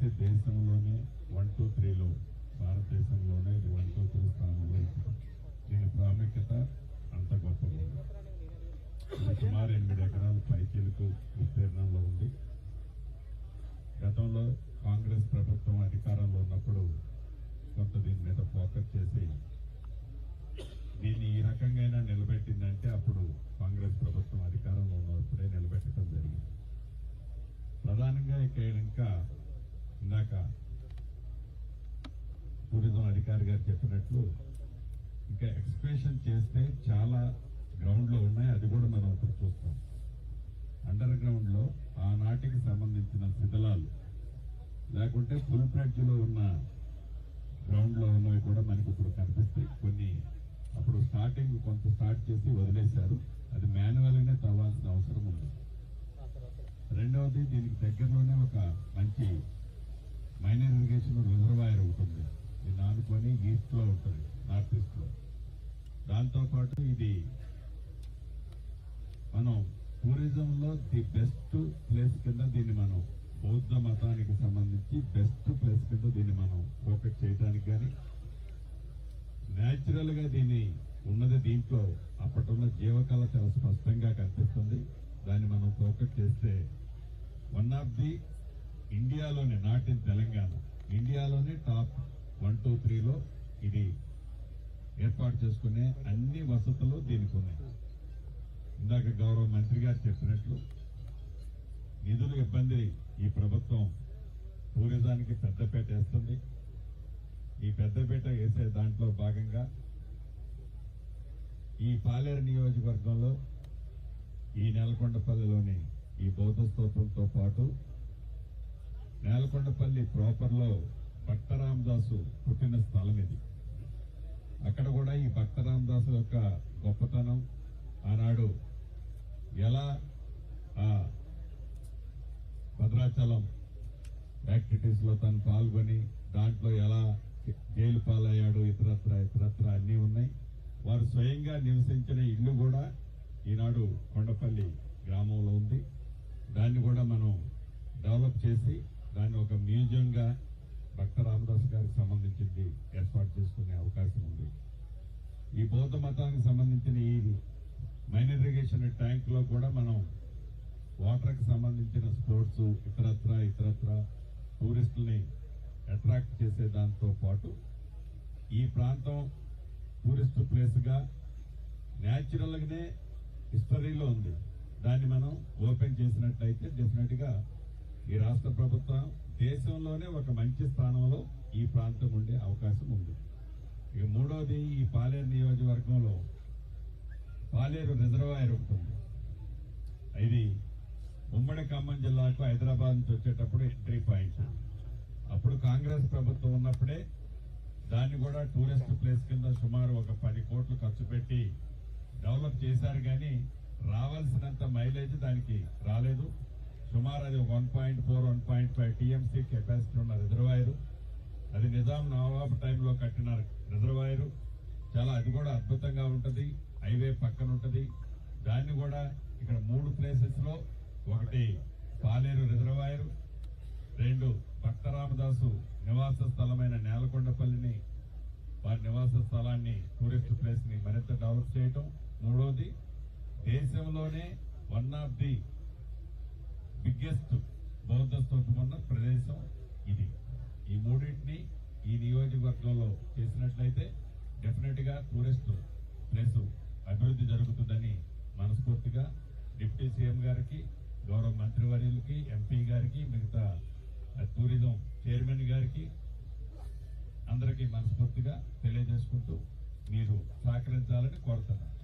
తెలిసి దేశంలోనే 1, 2, 3లో భారతదేశంలోనే 1, 2, 3 స్థానంలో దీని ప్రాముఖ్యత అంత గొప్పగా ఉంది. సుమారు 8 ఎకరాల పైచీలకు విస్తీర్ణంలో ఉంది. గతంలో కాంగ్రెస్ ప్రభుత్వం అధికారంలో ఉన్నప్పుడు కొంత దీని మీద ఫోకస్ చేసి దీన్ని ఈ రకంగా నిలబెట్టిందంటే అప్పుడు కాంగ్రెస్ ప్రభుత్వం అధికారంలో ఉన్నప్పుడే నిలబెట్టడం జరిగింది. ప్రధానంగా ఇంకా ఇందాక టూరిజం అధికారి గారు చెప్పినట్లు ఇంకా ఎక్స్ప్రెషన్ చేస్తే చాలా గ్రౌండ్ లో ఉన్నాయి. అది కూడా మనం ఇప్పుడు చూస్తాం. అండర్ గ్రౌండ్ లో ఆనాటికి సంబంధించిన శిథిలాలు లేకుంటే ఫుల్ ఫ్లెడ్జ్ లో ఉన్న గ్రౌండ్ లో ఉన్నవి కూడా మనకి ఇప్పుడు కనిపిస్తాయి. కొన్ని అప్పుడు స్టార్టింగ్ కొంత స్టార్ట్ చేసి వదిలేశారు. అది మాన్యువల్ గానే తవ్వాల్సిన అవసరం ఉంది. రెండవది దీనికి దగ్గరలోనే ఒక మంచి మైనర్ ఇరిగేషన్ రిజర్వాయర్ ఉంటుంది. దీన్ని ఆనుకొని ఈస్ట్ లో ఉంటుంది, నార్త్ ఈస్ట్ లో. దాంతో పాటు ఇది మనం టూరిజం లో ది బెస్ట్ ప్లేస్ కింద దీన్ని మనం బౌద్ధ మతానికి సంబంధించి బెస్ట్ ప్లేస్ కింద దీన్ని మనం ఫోకస్ చేయడానికి కానీ న్యాచురల్ గా దీన్ని ఉన్నది దీంట్లో అప్పటిన్న జీవకళ చాలా స్పష్టంగా కనిపిస్తుంది. దాన్ని మనం ఫోకస్ చేస్తే వన్ ఆఫ్ ది ఇండియాలోనే, నాట్ ఇన్ తెలంగాణ, ఇండియాలోనే టాప్ 1, 2, 3లో ఇది ఏర్పాటు చేసుకునే అన్ని వసతులు దీనికి ఉన్నాయి. ఇందాక గౌరవ మంత్రి గారు చెప్పినట్లు నిధుల ఇబ్బంది ఈ ప్రభుత్వం టూరిజానికి పెద్దపేట వేస్తుంది. ఈ పెద్దపేట వేసే దాంట్లో భాగంగా ఈ పాలేరు నియోజకవర్గంలో ఈ నేలకొండపల్లిలోని ఈ బౌద్ధ స్తూపంతో పాటు నేలకొండపల్లి ప్రాపర్ లో భక్త రామదాసు పుట్టిన స్థలం ఇది. అక్కడ కూడా ఈ భక్త రామదాసు యొక్క గొప్పతనం, ఆనాడు ఎలా భద్రాచలం యాక్టివిటీస్ లో తను పాల్గొని దాంట్లో ఎలా జైలు పాలయ్యాడు, ఇతరత్ర అన్ని ఉన్నాయి. వారు స్వయంగా నివసించిన ఇల్లు కూడా ఈనాడు కొండపల్లి గ్రామంలో ఉంది. దాన్ని కూడా మనం డెవలప్ చేసి దాన్ని ఒక మ్యూజియంగా భక్త రామదాస్ గారికి సంబంధించింది ఏర్పాటు చేసుకునే అవకాశం ఉంది. ఈ బౌద్ధ మతానికి సంబంధించిన ఈ మైనర్ ఇరిగేషన్ ట్యాంక్ లో కూడా మనం వాటర్ కి సంబంధించిన స్పోర్ట్స్ ఇతరత్ర టూరిస్టుల్ని అట్రాక్ట్ చేసే దాంతో పాటు ఈ ప్రాంతం టూరిస్ట్ ప్లేస్ గా న్యాచురల్ గానే హిస్టరీలో ఉంది. దాన్ని మనం ఓపెన్ చేసినట్లయితే డెఫినెట్ గా ఈ రాష్ట్ర ప్రభుత్వం దేశంలోనే ఒక మంచి స్థానంలో ఈ ప్రాంతం ఉండే అవకాశం ఉంది. ఇక మూడోది ఈ పాలేరు నియోజకవర్గంలో పాలేరు రిజర్వాయర్ ఉంటుంది. ఇది ఉమ్మడి ఖమ్మం జిల్లాకు హైదరాబాద్ నుంచి వచ్చేటప్పుడు ఎంట్రీ పాయింట్. అప్పుడు కాంగ్రెస్ ప్రభుత్వం ఉన్నప్పుడే దాన్ని కూడా టూరిస్ట్ ప్లేస్ కింద సుమారు ఒక 10 కోట్లు ఖర్చు పెట్టి డెవలప్ చేశారు. కానీ రావాల్సినంత మైలేజ్ దానికి రాలేదు. సుమారు అది 1.4, 1.5 టీఎంసీ కెపాసిటీ ఉన్న రిజర్వాయర్. అది నిజాం నవాబ్ టైంలో కట్టిన రిజర్వాయర్. చాలా అది కూడా అద్భుతంగా ఉంటది. హైవే పక్కన ఉంటది. దాన్ని కూడా ఇక్కడ 3 ప్లేసెస్ లో, ఒకటి పాలేరు రిజర్వాయర్, 2 భక్త రామదాసు నివాస స్థలమైన నేలకొండపల్లిని, వారి నివాస స్థలాన్ని టూరిస్ట్ ప్లేస్ ని మరింత డెవలప్ చేయటం, మూడోది దేశంలోనే వన్ ఆఫ్ ది బిగ్గెస్ట్ బౌద్ధ స్తూపం ఉన్న ప్రదేశం ఇది. ఈ మూడింటిని ఈ నియోజకవర్గంలో చేసినట్లయితే డెఫినెట్ గా టూరిస్ట్ ప్లేస్ అభివృద్ధి జరుగుతుందని మనస్ఫూర్తిగా డిప్యూటీ సీఎం గారికి, గౌరవ మంత్రివర్యులకి, ఎంపీ గారికి, మిగతా టూరిజం చైర్మన్ గారికి అందరికీ మనస్ఫూర్తిగా తెలియజేసుకుంటూ మీరు సహకరించాలని కోరుతున్నాను.